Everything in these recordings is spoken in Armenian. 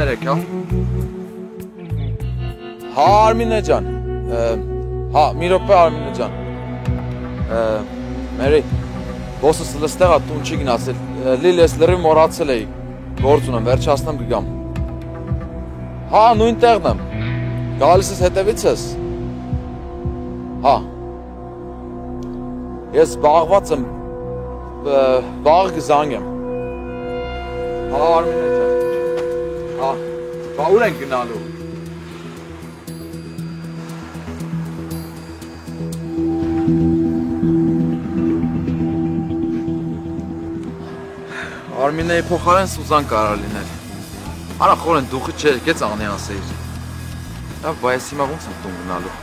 կներեք, հա։ Հա, Արմինե ջան։ Հա, մի րոպե Արմինե ջան։ Մերի, բոսս լստեղ է տուն չի գնացել։ Լիլ ես լրիվ մոռացել էի։ Գործ ունեմ, վերջացնեմ կգամ։ Հա, նույն տեղն եմ։ Գալիս ես հետևից ես։ Հա։ Ես զբաղված եմ։ Վաղ կզանգեմ։ Հա, Արմինե ջան։ Հա, բա ուր ենք գնալու։ Արմինեի փոխարեն Սուզան կարա լինել։ Արա խորեն դուխը չէր, կեց աղնի ասեիր։ Լավ, բա ես հիմա ոնց եմ տուն գնալու։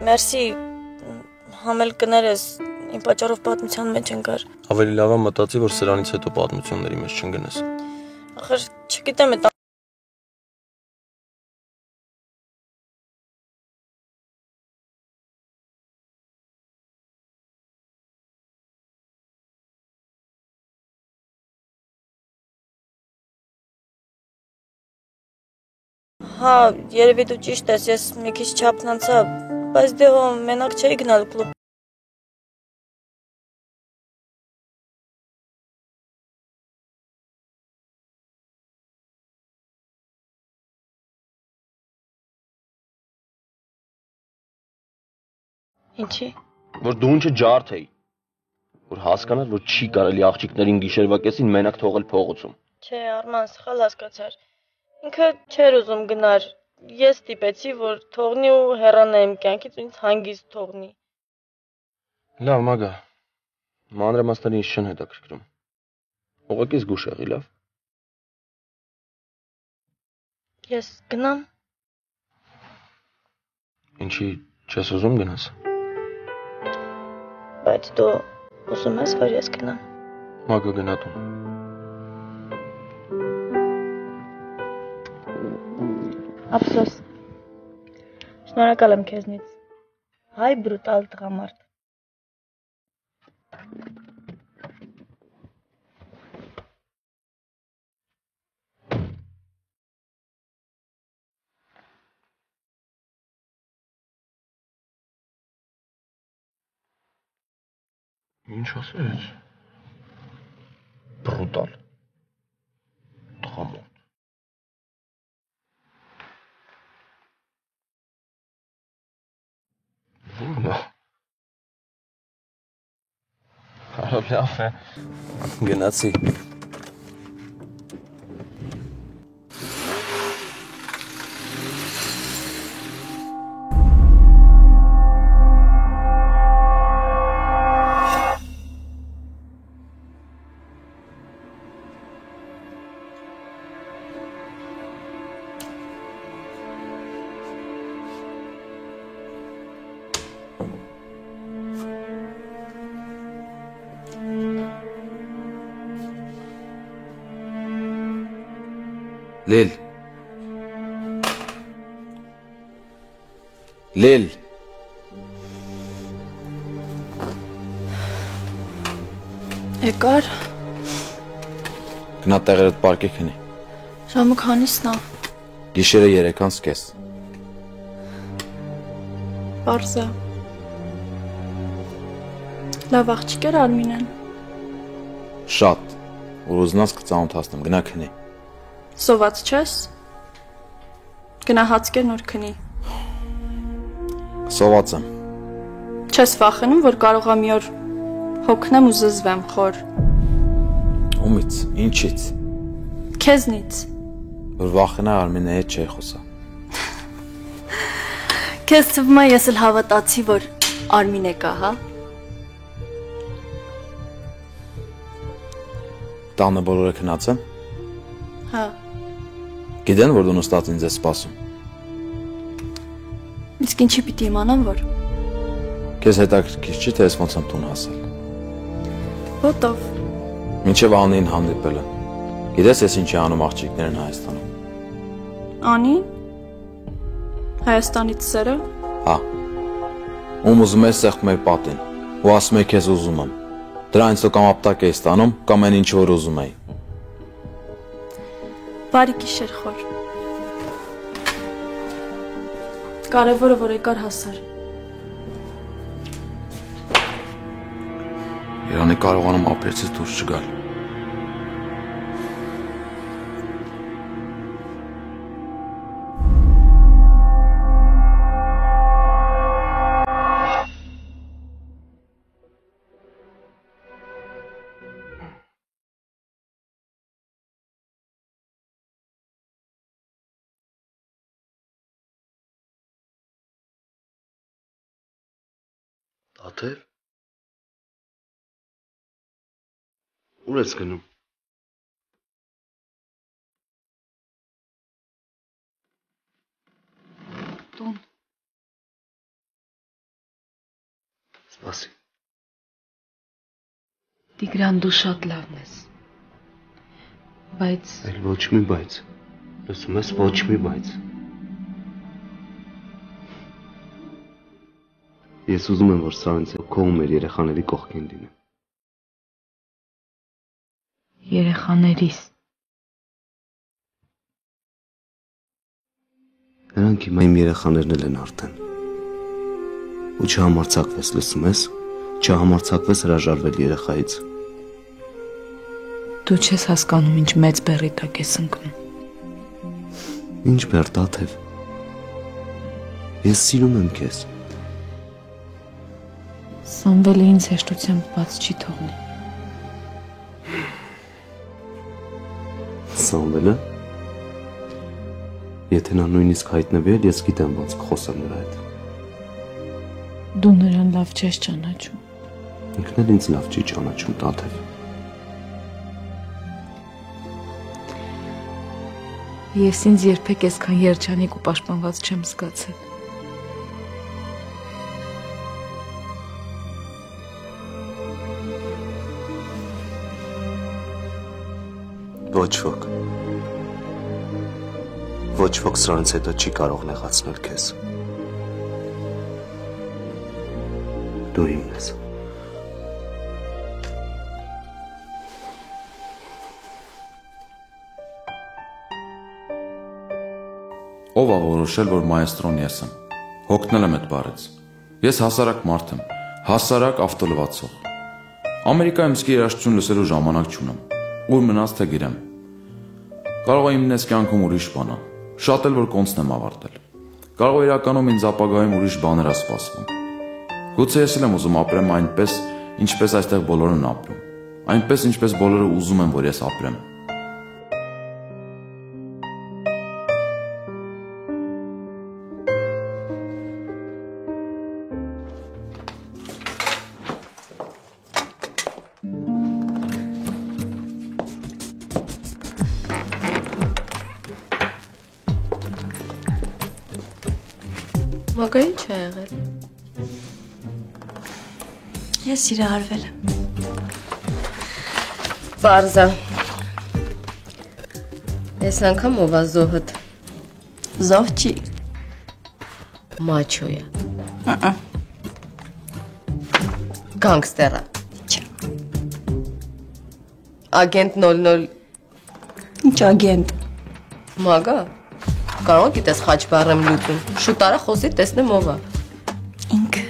Մերսի, համել կներես, իմ պատճառով պատմության մեջ ընկար։ Ավելի լավ է մտածի, որ սրանից հետո պատմությունների մեջ չընկնես։ Ախր չգիտեմ այդ Հա, երևի դու ճիշտ ես, ես մի քիչ չափն անցա, բայց դե հո մենակ չէի գնալ կլուբ։ Ինչի։ Որ դու ինչը ջարդ էի, որ հասկանար, որ չի կարելի աղջիկներին գիշերվա կեսին մենակ թողել փողոցում։ Չէ, Արման, սխալ հասկացար։ Ինքը չէր ուզում գնար, ես ստիպեցի, որ թողնի ու հեռանա իմ կյանքից ու ինձ հանգիստ թողնի։ Լավ, Մագա, մանրամասները ինձ չեն հետաքրքրում։ Ուղղակի զգուշ եղի, լավ։ Ես գնամ։ Ինչի չես ուզում գնաս։ Բայց դու ուզում ես, որ ես գնամ։ Մագա գնա տուն։ Ափսոս։ Շնորհակալ եմ քեզնից։ Հայ բրուտալ տղամարդ։ Ինչ ասես։ Բրուտալ։ Տղամարդ։ Լավ է։ Գնացի։ Լիլ։ Լիլ։ Եկար։ Գնա տեղերդ պարկի քնի։ Ժամը քանիսն է։ Գիշերը 3:30։ Պարզ է։ Լավ աղջիկ էր Արմինեն։ Շատ։ Որ ուզնաս կծանոթացնեմ, գնա քնի։ Սոված չես։ Գնա հաց կեր նոր քնի։ Սոված եմ։ Չես վախենում, որ կարող է մի օր հոգնեմ ու զզվեմ խոր։ Ումից, ինչից։ Քեզնից։ Որ վախենա Արմինեի հետ չի խոսա։ Քեզ թվում է ես էլ հավատացի, որ Արմինե կա, հա։ Տանը բոլորը քնած են։ Հա։ Գիտեն, որ դու նստած ինձ ես սպասում։ Իսկ ինչի պիտի իմանամ, որ։ Քեզ հետաքրքիր չի, թե ես ոնց եմ տուն հասել։ Ոտով։ Մինչև Անին հանդիպելը։ Գիտես ես ինչ է անում աղջիկներն Հայաստանում։ Անին։ Հայաստանից սերը։ Հա։ Ում ուզում ես սեղմ մեր պատին, ու ասում ես քեզ ուզում եմ։ Դրանից կամ ապտակ ես ստանում, կամ այն ինչ որ ուզում ես։ Բարի գիշեր խոր։ Կարևորը որ եկար հասար։ Երանի կարողանում ապրեցից դուրս չգալ։ Տաթև։ Ուր ես գնում։ Տուն։ Սպասի։ Տիգրան, դու շատ լավն ես։ Բայց Այլ ոչ մի բայց։ Լսում ես, ոչ մի բայց։ Ես ուզում եմ, որ սրանից քո ու մեր երեխաների կողքին լինեմ։ երեխաներիս Նրանք հիմա իմ երեխաներն են արդեն։ Ու չհամարձակվես, լսում ես, չհամարձակվես հրաժարվել երեխայից։ դու չես հասկանում ինչ մեծ բեռի տակ ես ընկնում։ Ինչ բեռ, Տաթև։ Ես սիրում եմ քեզ։ Սամվելը ինձ հեշտությամբ բաց չի թողնի։ Սամվելը։ Եթե նա նույնիսկ հայտնվի, ես գիտեմ ոնց կխոսեմ նրա հետ։ Դու նրան լավ չես ճանաչում։ Ինքն էլ ինձ լավ չի ճանաչում, Տաթև։ Ես ինձ երբեք այսքան երջանիկ ու պաշտպանված չեմ զգացել։ Ոչ ոք։ Ոչ ոք սրանից հետո չի կարող նեղացնել քեզ։ Դու իմն ես։ Ով ա որոշել, որ մայեստրոն ես եմ։ Հոգնել եմ այդ բառից։ Ես հասարակ մարդ եմ, հասարակ ավտոլվացող։ Ամերիկայում իսկի երաժշտություն լսելու ժամանակ չունեմ։ Ուր մնաց թե գիրեմ։ Կարող է իմն ես կյանքում ուրիշ բան ա։ Շատ էլ որ կոնցն եմ ավարտել։ Կարող է իրականում ինձ ապագայում ուրիշ բաներ ա սպասվում։ Գուցե ես էլ եմ ուզում ապրեմ այնպես, ինչպես այստեղ բոլորն ապրում։ Այնպես, ինչպես բոլորը ուզում են, որ ես ապրեմ։ Մագա ինչ է եղել։ Ես սիրահարվել եմ։ Պարզա։ Ես անգամ ով ա զոհդ։ Զոհ չի։ Մաչո է։ Գանգստեր է։ Չէ։ Ագենտ 00 Ինչ ագենտ։ Մագա։ Կարող գիտես խաչբար եմ լուծում։ Շուտ արա խոսի տեսնեմ ով ա։ Ինքը։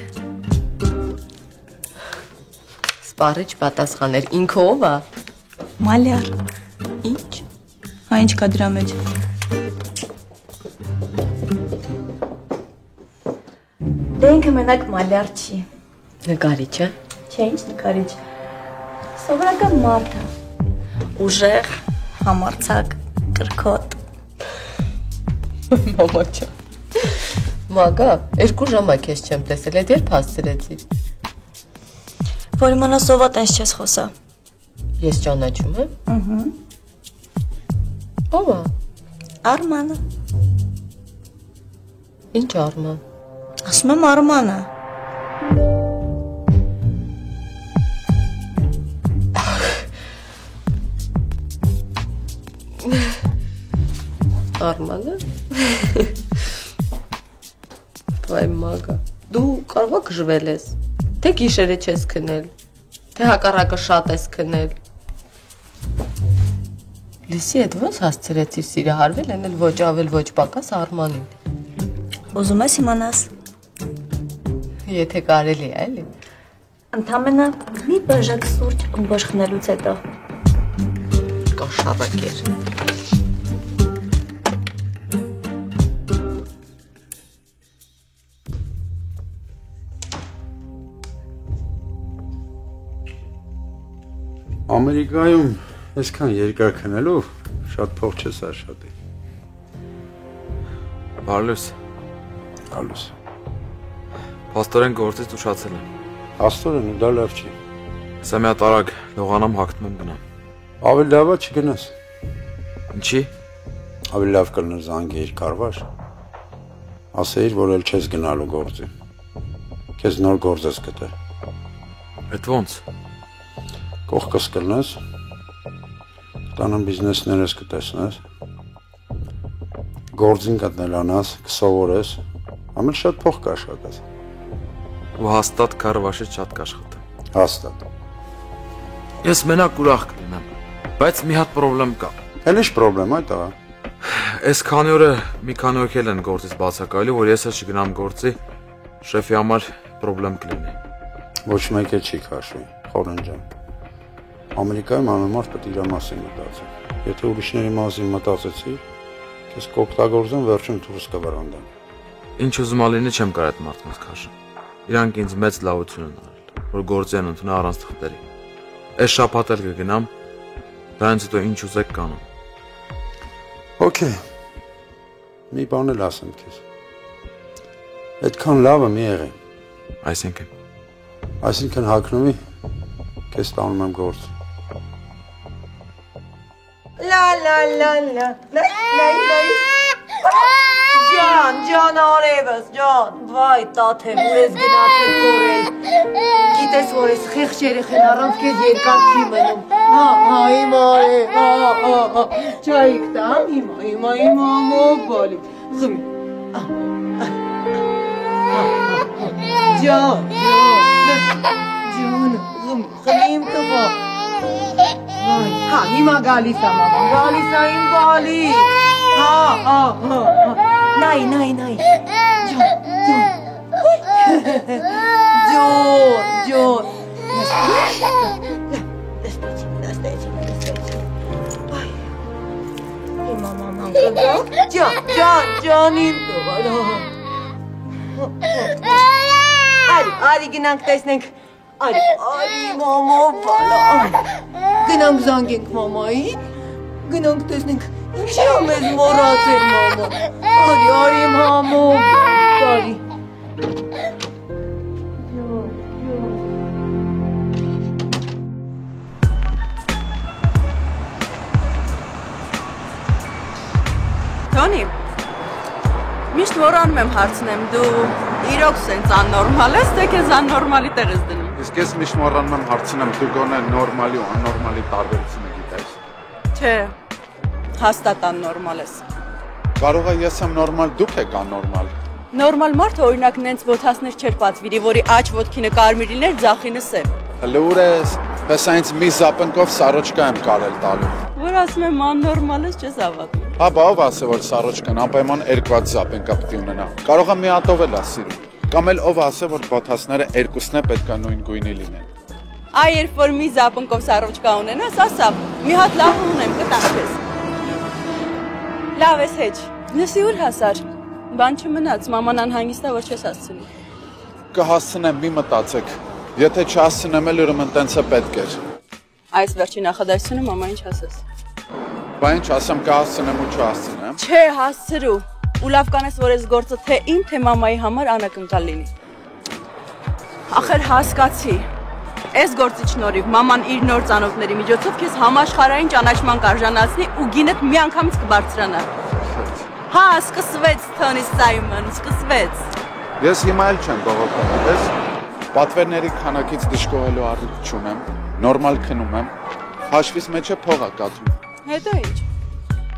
Սպառիչ պատասխաներ։ Ինքը ով ա։ Մալյար։ Ինչ։ Հա ինչ կա դրա մեջ։ Դե ինքը մենակ մալյար չի։ Նկարիչ է։ Չէ, ինչ նկարիչ։ Սովորական մարդ է։ Ուժեղ, համարձակ, կրքոտ։ Մամա ջան։ Մագա, 2 ժամ ա քեզ չեմ տեսել, այդ երբ հասցրեցիր։ Որ իմանաս ով ա տես չես խոսա։ Ես ճանաչում եմ։ Ով ա։ Արմանը։ Ինչ Արման։ Ասում եմ Արմանը։ Արմանը։ Վայ մագա, դու կարող ես գժվել ես, թե գիշերը չես քնել, թե հակառակը շատ ես քնել։ Լիսի հետ ոնց հասցրեցիր սիրահարվել, են էլ ոչ ավել ոչ պակաս Արմանին։ Ուզում ես իմանաս։ Եթե կարելի է, էլի։ Ընդամենը մի բաժակ սուրճ ըմբոշխ խնելուց հետո։ Կաշառակեր։ Ամերիկայում այսքան երկար քնելով շատ փող չես աշխատի։ Բարլուս, Պաստորեն գործից ուշացել եմ։ Աստորեն ու դա լավ չի։ Սա մի հատ արագ լողանամ հագնում եմ գնամ։ Ավելի լավ է չգնաս։ Ինչի։ Ավելի լավ կլներ զանգեիր Կարվաշ։ Ասեիր, որ էլ չես գնալու գործի։ Քեզ նոր գործ ես գտել։ Էդ ոնց։ Կողքս կլնես։ Տանան բիզնեսներս կտեսնես։ Գործին կտնելանաս, կսովորես, ամեն շատ փող կաշխատես։ Ու հաստատ Կարվաշից շատ կաշխատեմ։ Հաստատ։ Ես մենակ ուրախ կլինեմ, բայց մի հատ պրոբլեմ կա։ Էլ ի՞նչ պրոբլեմ այդ աղա։ Այս քանի օրը մի քանի օք էլ են գործից բացակայելու, որ ես էլ չգնամ գործի, շեֆի համար պրոբլեմ կլինի։ Ոչ մեկը չի քաշվի, Խորեն ջան։ Ամերիկայում ամենամարդ պետք է իր մասին մտածի։ Եթե ուրիշների մասին մտածեցի, քեզ կօգտագործեն վերջում դուրս կվրանան։ Ինչ ուզում ալինի չեմ կարող այդ մարդկանց քաշել։ Իրանք ինձ մեծ լավություն են արել, որ գործի են ընդունել առանց թղթերի։ Այս շաբաթ էլ կգնամ, դրանից հետո ինչ ուզեք կանեմ։ Okay։ Մի բան էլ ասեմ քեզ։ Այդքան լավը մի եղի։ Այսինքն հագնումի քեզ տանում եմ գործ։ La la la la la la Ջան, արևս, ջան, վայ, տաթե, որ ես գնացել կորել, գիտես, որ ես խեղճ երեխեն առանց կեզ երկար չի մնում, իմ արև, ճայիք տամ, իմ ամոբալի, խմի, ջան, խմի իմ տղա, հիմա գալիս եմ, գալիս եմ բալի, Նայ, Ջոն Հիմա մաման կգա Ջան իմ տղարա Արի գնանք տեսնենք Արի մամա բալա Գնանք զանգենք մամայի Գնանք տեսնենք Ինչի ա մեզ մորացել մամա Արի մամո Արի Տոնի Միշտ որանում եմ հարցնեմ դու իրոք սենց աննորմալ ես թե քեզ աննորմալի տեղ ես դնում Իսկ ես միշտ որանում եմ հարցնեմ դու գոնե նորմալի ու աննորմալի տարբերությունը գիտես Չէ Հաստատ աննորմալ ես Կարող է ես եմ նորմալ, դուք եք աննորմալ Նորմալ մարդը օրինակ նենց ոտասներ չէր պատվիրի, որի աջ ոտքինը կարմիր լիներ, ձախինը սև Լուր ես, պես այնց մի զապնկով սարոճկա եմ կարել տալու Որ ասում եմ աննորմալ ես, չես ավատում Հա, բա ով ասե, որ սարոճկան անպայման երկված զապենկա պտի ունենա Կարող է մի հատով էլ ասիրում Կամ էլ ով ասե, որ բոթասները երկուսն է պետք է նույն գույնի լինեն Այ երբ որ մի զապնկով սարոճկա ունենաս, ասա, մի հատ լավ ունեմ, կտանք ես Լավ ես հեչ, լսի ուր հասար, բան չմնաց, մաման անհանգիստ է, որ չես հասցնի Կհասցնեմ, մի մտածեք Եթե չհասցնեմ էլ ուրեմն տենց է պետք էր Այս վերջի նախադասությունը մամա ինչ ասես Բա ինչ ասեմ կհասցնեմ ու չհասցնեմ Չէ, հասցրու, ու լավ կանես, որ ես գործը թե իմ, թե մամայի համար անակնկալ լինի Ախր հասկացի Այս գործի շնորհիվ մաման իր նոր ծանոթների միջոցով քեզ համաշխարհային ճանաչման կարժանացնի ու գինդ մի անգամից կբարձրանա Հա, սկսվեց Թոնի Սայմոն, սկսվեց Ես հիմա էլ չեմ բողոքում, ես պատվերների քանակից դժգոհելու առիթ չունեմ, նորմալ քնում եմ, հաշվից մեջ է փող է կաթում Հետո ինչ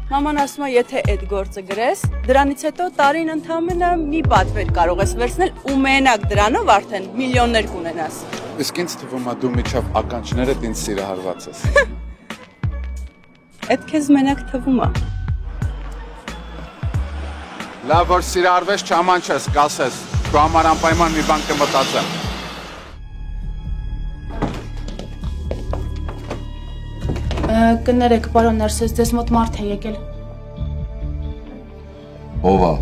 Maman ասում է, եթե այդ գործը գրես, դրանից հետո տարին ընդամենը մի պատվեր կարող ես վերցնել ու մենակ դրանով արդեն միլիոններ կունենաս։ Իսկ ինձ թվում է դու միջավ ականջներդ ինձ սիրահարված ես։ Այդ քեզ մենակ թվում է։ Լավ որ սիրահարվես չամանչես, կասես։ Դու համար անպայման մի բան կմտածեմ։ Կներեք, պարոն Ներսես, ձեզ մոտ մարդ է եկել։ Ով է։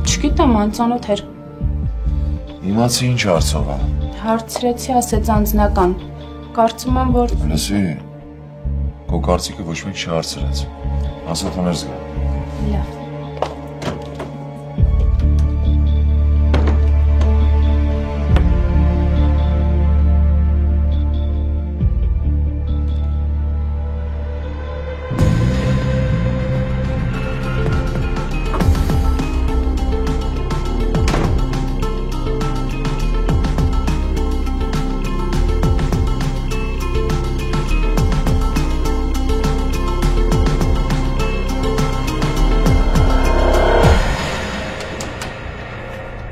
Չգիտեմ, անծանոթ էր։ Իմացի ինչ հարցով է։ Հարցրեցի, ասեց անձնական։ Կարծում եմ, որ Լսի։ Քո կարծիքը ոչ մեկ չհարցրեց։ Ասա թողներ զգա։ լավ։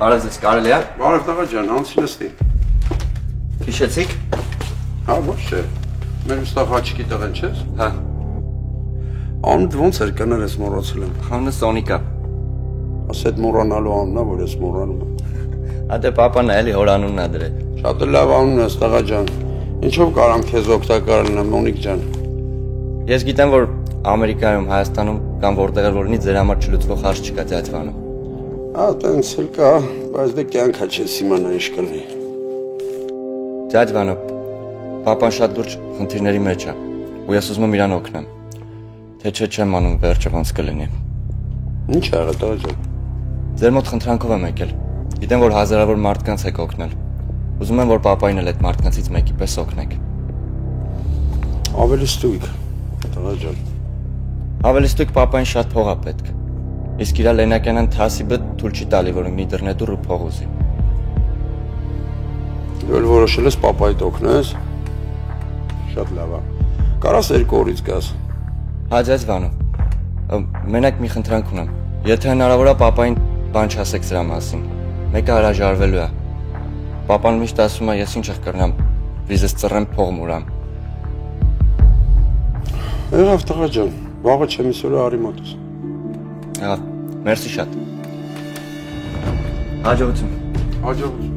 Արազից կարելի է։ Բարև տղա ջան, անցի նստի։ Հիշեցիք։ Հա, ոչ չէ։ Մեր ուստավ հաչիկի տղեն չես։ Հա։ Անդ ոնց էր կներ ես մոռացել եմ։ Անունը Սոնիկա։ Ասա այդ մոռանալու անունն է, որ ես մոռանում եմ։ Ադե պապան էլի հոր անունն ա դրել։ Շատ լավ անուն ես տղա ջան։ Ինչով կարամ քեզ օգտակար լինեմ, Մոնիկ ջան։ Ես գիտեմ, որ Ամերիկայում, Հայաստանում կամ որտեղ որնի ձեր համար չլուծվող հարց չկա ձայթվանում։ Հա, տենց էլ կա, բայց դե կյանքա չես իմանա ինչ կլինի։ Ձայթվանո։ Պապան շատ լուրջ խնդիրների մեջ է, ու ես ուզում եմ իրան օգնեմ։ Թե չէ չեմ անում վերջը ոնց կլինի։ Ինչ ա եղել տղա ջան։ Ձեր մոտ խնդրանքով եմ եկել։ Գիտեմ, որ հազարավոր մարդկանց եք օգնել։ Ուզում եմ, որ պապային էլ այդ մարդկանցից մեկի պես օգնեք։ Ավելի ստույգ, տղա ջան։ Ավելի ստույգ պապային շատ փող է պետք։ Իսկ իրա Լենակյանն թասիբը թույլ չի տալի, որ ընկնի դռնետուր ու փող ուզի։ Դու որոշել ես պապայիդ օգնես։ Շատ լավ է։ Կարաս 2 օրից գաս։ Հաջած Վանո։ Մենակ մի խնդրանք ունեմ։ Եթե հնարավոր է պապային բան չասեք սրա մասին։ Մեկը հրաժարվելու է։ Պապան միշտ ասում է, ես ինչ կրնամ, վիզս ծռեմ փող մուրամ։ Եղավ տղա ջան, վաղը չեմ իսօրը արի մոտս։ Եղավ, մերսի շատ։ Հաջողություն։ Հաջողություն։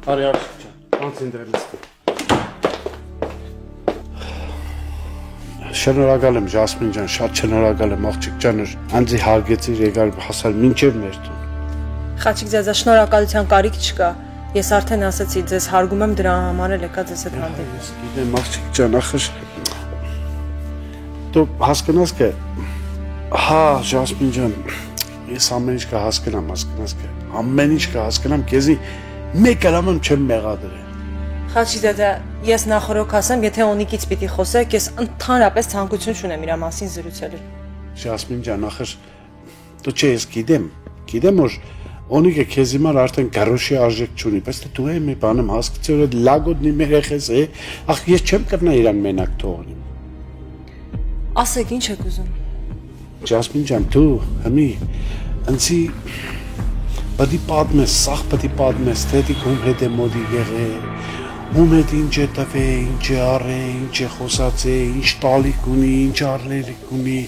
Արի ջան, անցին դրելստի։ Շնորհակալ եմ Ժասմին ջան, շատ շնորհակալ եմ աղջիկ ջան, անձի հարգեցիր եկար հասալ մինչև մեր տուն։ Խաչիկ ձեզ շնորհակալության կարիք չկա։ Ես արդեն ասացի, ձեզ հարգում եմ, դրա համար էլ եկա ձեզ հետ հանդիպ։ Ես գիտեմ աղջիկ ջան, ախր դու հասկանաս թե հա Ժասմին ջան, ես ամեն ինչ կհասկանամ, հասկանաս թե ամեն ինչ կհասկանամ, քեզի մեկ ալամ չեմ մեղադրել։ Խաչիկ դադա, ես նախորոք ասեմ, եթե Օնիկից պիտի խոսեք, ես ընդհանրապես ցանկություն չունեմ իր մասին զրուցելու։ Ժասմին ջան, ախր դու չէ, ես գիտեմ որ Օնիկը քեզ հիմար արդեն գարոշի արժեք չունի, բայց դու եմ մի բան եմ հասկացի, որ այդ լագոդնի մեր երեխես է, ախ ես չեմ կրնա իրան մենակ թողնեմ։ Ասեք, ինչ եք ուզում։ Ժասմին ջան, դու հիմի ընցի բդի պատմես, սախ բդի պատմես, թե դի ում հետ է մոդի եղել, ում հետ ինչ է տվել, ինչ է արել, ինչ է խոսած է, ինչ տալիք ունի, ինչ արլերիկ ունի,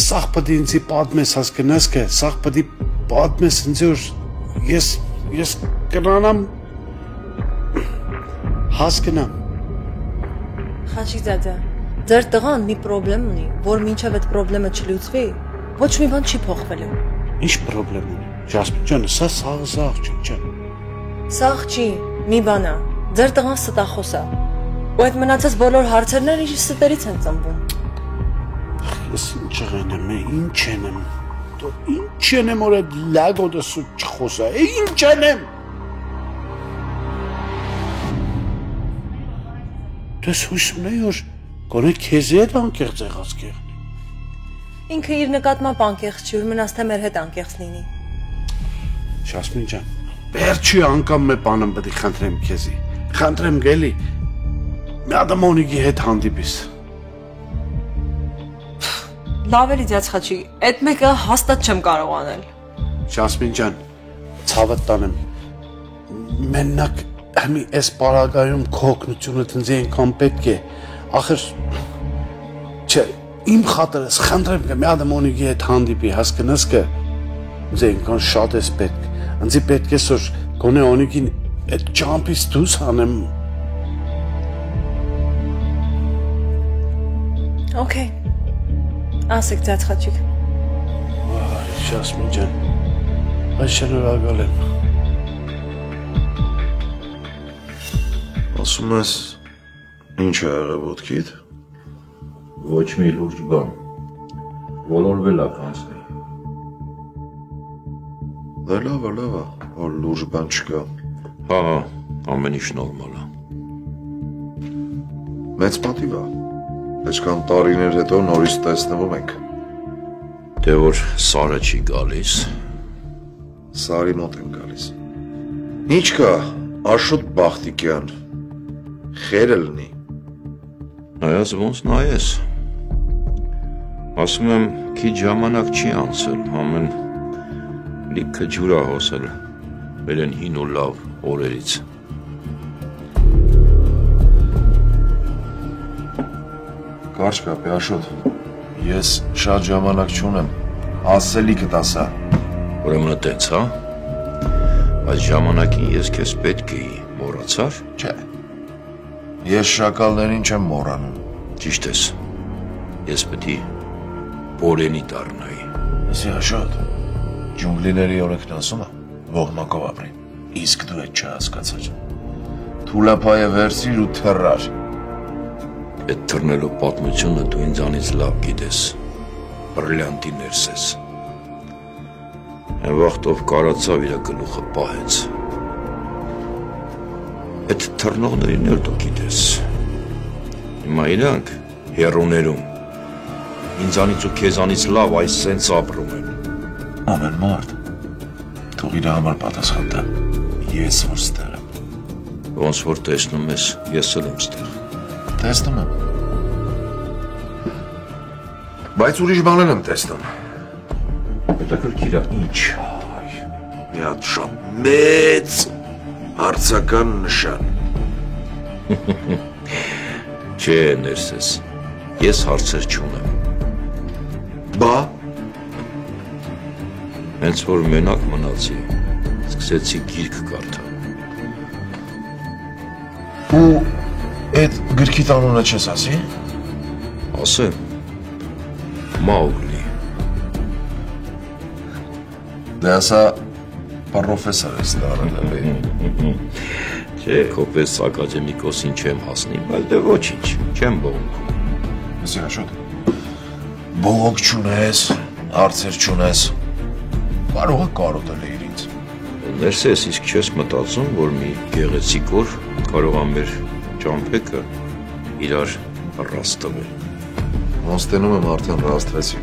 սախ բդի ինձի պատմես, հասկանաս կը, սախ բդի պատմես ինձ որ ես կրանամ հասկանամ։ Խաչիկ դադա, ձեր տղան մի պրոբլեմ ունի, որ մինչև այդ պրոբլեմը չլուծվի, ոչ մի բան չի փոխվելու։ Ինչ պրոբլեմ ունի։ Ժասմին ջան, սա սաղ ջան։ Սաղ չի, մի բան է։ Ձեր տղան ստախոս է։ Ու այդ մնացած բոլոր հարցերները իր ստերից են ծնվում։ Ես ինչ եղնեմ, ինչ եմ։ Դու ինչ եմ որ այդ լագոդը սուտ չխոսա, ինչ եմ։ Դες հույս ունեի որ գոնե քեզ հետ անկեղծ եղած կեղնի։ Ինքը իր նկատմամբ անկեղծ չի, որ մնաց թե մեր հետ անկեղծ լինի։ Ժասմին ջան, Վերջի անգամ մի բան պետք է խնդրեմ քեզի։ Խնդրեմ գելի։ Մի հատ Մոնիկի հետ հանդիպիս։ Լավ էլի ձյաց խաչի, այդ մեկը հաստատ չեմ կարող անել։ Ժասմին ջան, ցավը տանեմ։ Մենակ Համի այս պարագայում քո օգնությունը ինձ այնքան պետք է։ Ախր չէ, իմ խատրս խնդրեմ կը մի հատ Մոնիկի հետ հանդիպի, հասկնաս կը։ Ինձ այնքան շատ էս պետք։ Ինձ պետք է որ գոնե Մոնիկին այդ ճամփից դուրս հանեմ։ Okay. Ասեք ձյաց խաչիկ։ Այ, Ժասմին ջան։ Այս շնորհակալ եմ։ Ասում ես, ինչ է եղել ոտքիդ։ Ոչ մի լուրջ բան։ Ոլորվել է կանցնի։ Դա լավ է, որ լուրջ բան չկա։ Հա, ամեն ինչ նորմալ է։ Մեծ պատիվ է։ Այսքան տարիներ հետո նորից տեսնվում ենք։ Դե որ Սարը չի գալիս։ Սարի մոտ եմ գալիս։ Ինչ կա, Աշոտ Բախտիկյան։ Խերը լինի։ Նայած ոնց նայես։ Ասում եմ, քիչ ժամանակ չի անցել, ամեն լիքը ջուր է հոսել, մեր են հին ու լավ օրերից։ Կարճ կապի, Աշոտ, ես շատ ժամանակ չունեմ, ասելիքդ ասա։ Ուրեմն տենց, հա? Այս ժամանակին ես քեզ պետք էի, մոռացար։ Չէ, ես շակալներին չեմ մոռանում։ Ճիշտ ես, ես պետք է Բորենի դառնայի։ Ասի Աշոտ, ջունգլիների օրենքն ասում է, ողնակով ապրի, իսկ դու այդ չհասկացար։ Թուլապայը վերցիր ու թռար։ Այդ թռնելու պատմությունը դու ինձանից լավ գիտես, բրիլյանտի ներսես։ Այն վաղտով կարացավ իր գլուխը պահեց։ Այդ թռնողներին էլ դու գիտես։ Հիմա իրանք հեռուներում, ինձանից ու քեզանից լավ այս սենց ապրում են։ Ամեն մարդ, թող իր համար պատասխան տա, ես որ ստեղ եմ։ Ոնց որ տեսնում ես, ես էլ եմ ստեղ։ Տեսնում եմ։ Բայց ուրիշ բաներ եմ տեսնում։ Հետաքրքիր է ինչ։ Մի հատ շատ մեծ հարցական նշան։ Չէ, ներսես, ես հարցեր չունեմ։ Բա։ Հենց որ մենակ մնացի, սկսեցի գիրք կարդալ։ Ու այդ գրքիդ անունը չես ասի։ Ասեմ, Մաուգլի։ Դե ասա, պրոֆեսոր ես դարել էլի։ Չէ, քոպես ակադեմիկոսին չեմ հասնի, բայց դե ոչինչ, չեմ բողոքում։ Ասի Աշոտ, բողոք չունես, հարցեր չունես, կարող է կարոտել էիր ինձ։ Ներսես, իսկ չես մտածում, որ մի գեղեցիկ օր կարող է մեր ճամփեկը իրար ռաստ տվել։ Ոնց տենում եմ արդեն ռաստրեցի,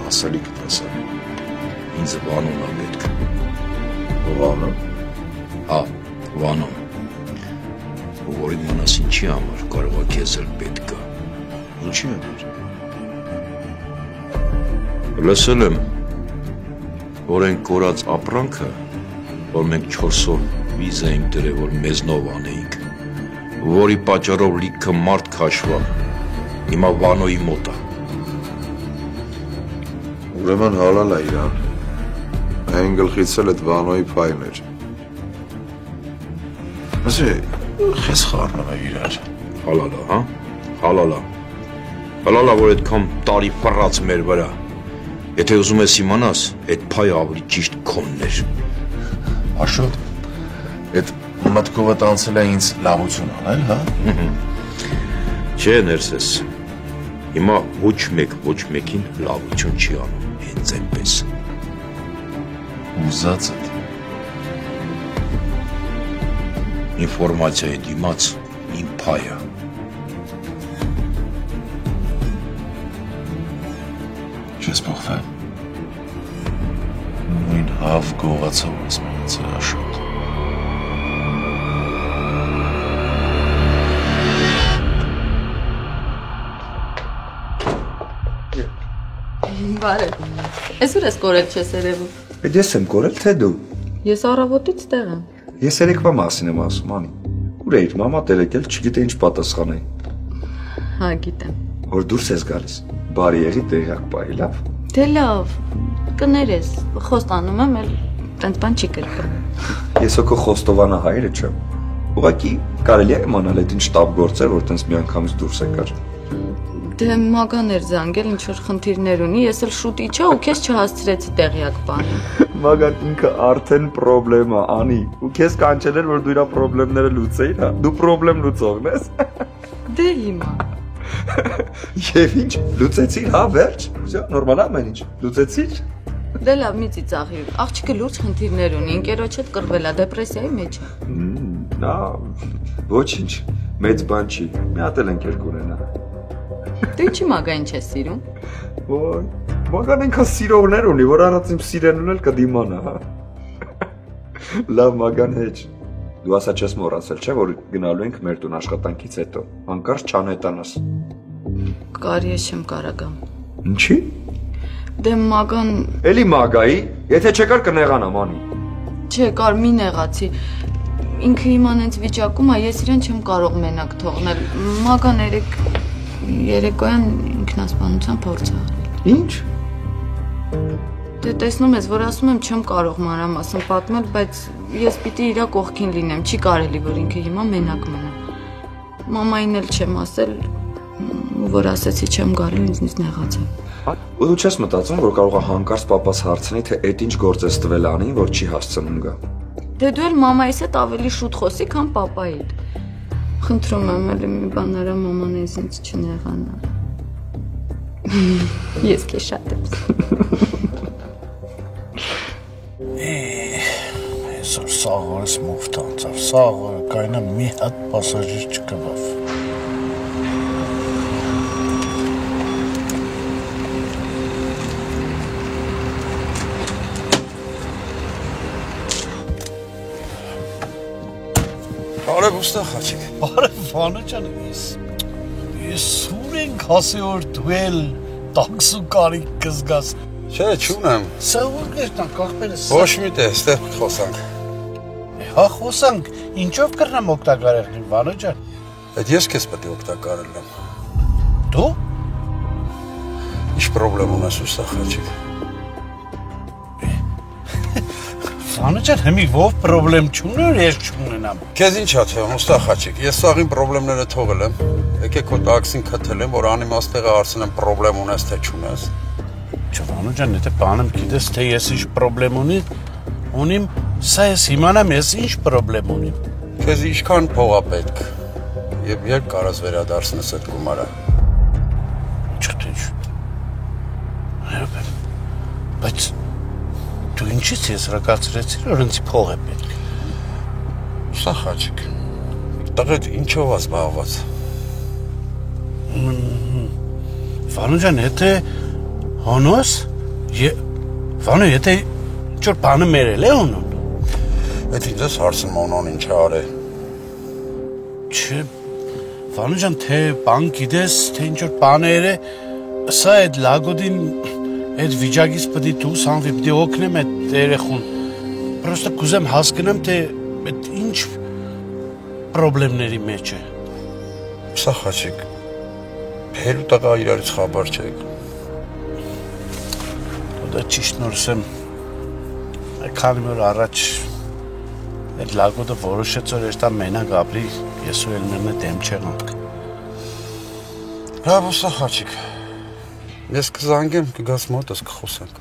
ասելիքդ ասա։ Ինձ Վանոն է պետք։ Վանոն։ Հա, Վանոն։ Որի մնաս ինչի համար կարող է քեզ էլ պետք է։ Ինչի համար։ Լսել եմ, որ այն կորած ապրանքը, որ մենք 4 օր վիզա ենք դրել, որ մեզնով անեինք, որի պատճառով լիքը մարդ քաշվա, հիմա Վանոյի մոտ է։ Ուրեմն հալալ է իրան, այն գլխից էլ այդ Վանոյի փայլն էր։ Ասի, խես խառնում է իրար։ Հալալ է, հա, հալալ է։ Հալալ է, որ այդքան տարի պռած մեր վրա։ Եթե ուզում ես իմանաս, այդ փայը ավելի ճիշտ քոնն էր։ Աշոտ, այդ մտքովդ անցել է ինձ լավություն անել, հա։ Չէ, ներսես, հիմա ոչ մեկ ոչ մեկին լավություն չի անում, հենց այնպես։ Ուզած եք։ Ինֆորմացիայի դիմաց իմ փայը։ Չես փոխվել։ Նույն հավ գողացավ ես մնացել Աշոտ։ Բարև։ Ես ուր ես կորել չես երևում։ Այդ ես եմ կորել, թե դու։ Ես առավոտից տեղ եմ։ Ես երեկվա մասին եմ ասում, անի։ Ուր էիր, մամա տերեկել, չգիտե ինչ պատասխանեի։ Հա, գիտեմ։ Որ դուրս ես գալիս, բարի եղի տեղյակ պահի, լավ։ Դե լավ, կներես, խոստանում եմ, էլ տենց բան չի կրկն։ Ես հո քո խոստովանա հայրը չեմ։ Ուղղակի կարելի է իմանալ այդ ինչ տապ գործեր, որ տենց միանգամից դուրս եկար։ Դե մագան էր զանգել, ինչ որ խնդիրներ ունի, ես էլ շուտ իջա ու քեզ չհասցրեցի տեղյակ բանի։ Մագան ինքը արդեն պրոբլեմ է, անի, ու քեզ կանչել էր, որ դու իր պրոբլեմները լուծեիր, հա։ Դու պրոբլեմ լուծողն ես։ Դե հիմա։ Եվ ինչ, լուծեցիր, հա, վերջ։ Всё, նորմալ ամեն ինչ։ Լուծեցիր։ Դե լավ, մի ծիծաղի։ Աղջիկը լուրջ խնդիրներ ունի, ընկերոջ հետ կռվել է, դեպրեսիայի մեջ է։ Նա ոչինչ, մեծ բան չի։ Մի հատ էլ ընկեր կունենա։ Դու ինչի մագային չես սիրում։ Ոյ, մագան ինքան սիրողներ ունի, որ առանց իմ սիրելուն էլ կդիմանա, հա։ Լավ մագան հեչ։ Դու ասա չես մոռացել, չէ, որ գնալու ենք մեր տուն աշխատանքից հետո։ Հանկարծ չանետանաս։ Կարի ես չեմ կարա գամ։ Ինչի։ Դե մագան Էլի մագայի, եթե չեկար կնեղանամ, անի։ Չէ, կար մի նեղացի։ Ինքը հիմա նենց վիճակում է, ես իրեն չեմ կարող մենակ թողնել։ Մագան երեկոյան ինքնասպանության փորձ է արել։ Ինչ։ Դե տեսնում ես, որ ասում եմ չեմ կարող մանրամասն պատմել, բայց ես պիտի իր կողքին լինեմ, չի կարելի, որ ինքը հիմա մենակ մնա։ Մամային էլ չեմ ասել, որ ասեցի չեմ գալու, ինձնից նեղացավ։ Ու դու չես մտածում, որ կարող է հանկարծ պապաս հարցնի, թե այդ ինչ գործ ես տվել անին, որ չի հասցնում գա։ Դե դու էլ մամայիս հետ ավելի շուտ խոսի, քան պապայի հետ։ Խնդրում եմ, էլի մի բան արա մաման ինձ չնեղանա։ Ես քեզ շատ եմ Այսօր սաղորս մուֆտ անցավ, սաղորը կայնա մի հատ պասաժիր չկվավ։ Բարև ուստա խաչիկ։ Բարև Վանո ջան, ես սուր ենք հասի որ դու էլ տաքսու կարիք կզգաս։ Չէ, չունեմ։ Սա որ կերտան կախբերս։ Ոչ մի տես, ստեղ խոսանք։ Հա խոսանք, ինչով կրնամ օգտակարել Վանո ջան։ Այդ ես քեզ պետք է օգտակարել եմ։ Դու։ Ինչ պրոբլեմ ունես ուստա խաչիկ։ Վանո ջան, հիմի ով պրոբլեմ չունի, որ ես չունենամ։ Քեզ ինչ ա թվում, ուստա խաչիկ, ես սաղին պրոբլեմները թողել եմ։ Եկեք քո տաքսին քթել եմ, որ անիմաստեղը հարցնեմ պրոբլեմ ունես թե չունես։ Չէ, Վանո ջան, եթե բանեմ գիտես, թե ես ինչ պրոբլեմ ունիմ, սա ես իմանամ ես ինչ պրոբլեմ ունիմ։ Քեզ ինչքան փող ա պետք։ Եվ երբ կարաս վերադարձնես այդ գումարը։ Չթեչ։ Բայց դու ինչից ես ռակացրեցիր, որ ինձ փող է պետք։ Սա խաչիկ։ Տղեկ ինչով ա զբաղված։ Վանո ջան, եթե հոնոս, Վանո, եթե ինչ-որ բանը մերել է հոնոն։ Այդ ինձ ես հարցնում հոնոն ինչ է արել։ Չէ, Վանո ջան, թե բան գիտես, թե ինչ-որ բաներ է, սա այդ լագոդին այդ վիճակից պետք է դուրս հանվի, պետք է օգնեմ այդ երեխուն։ Պրոստը կուզեմ հասկանամ, թե այդ ինչ պրոբլեմների մեջ է։ Սա խաչիկ, հերու տղա իրարից խաբար չեք։ Դա ճիշտ նորսեմ, քանի որ առաջ այդ լագոդը որոշեց, որ երտա մենակ ապրի, ես ու Էլմերնը դեմ չեղանք։ Հա, ոստա խաչիկ, ես կզանգեմ, կգաս մոտս կխոսենք։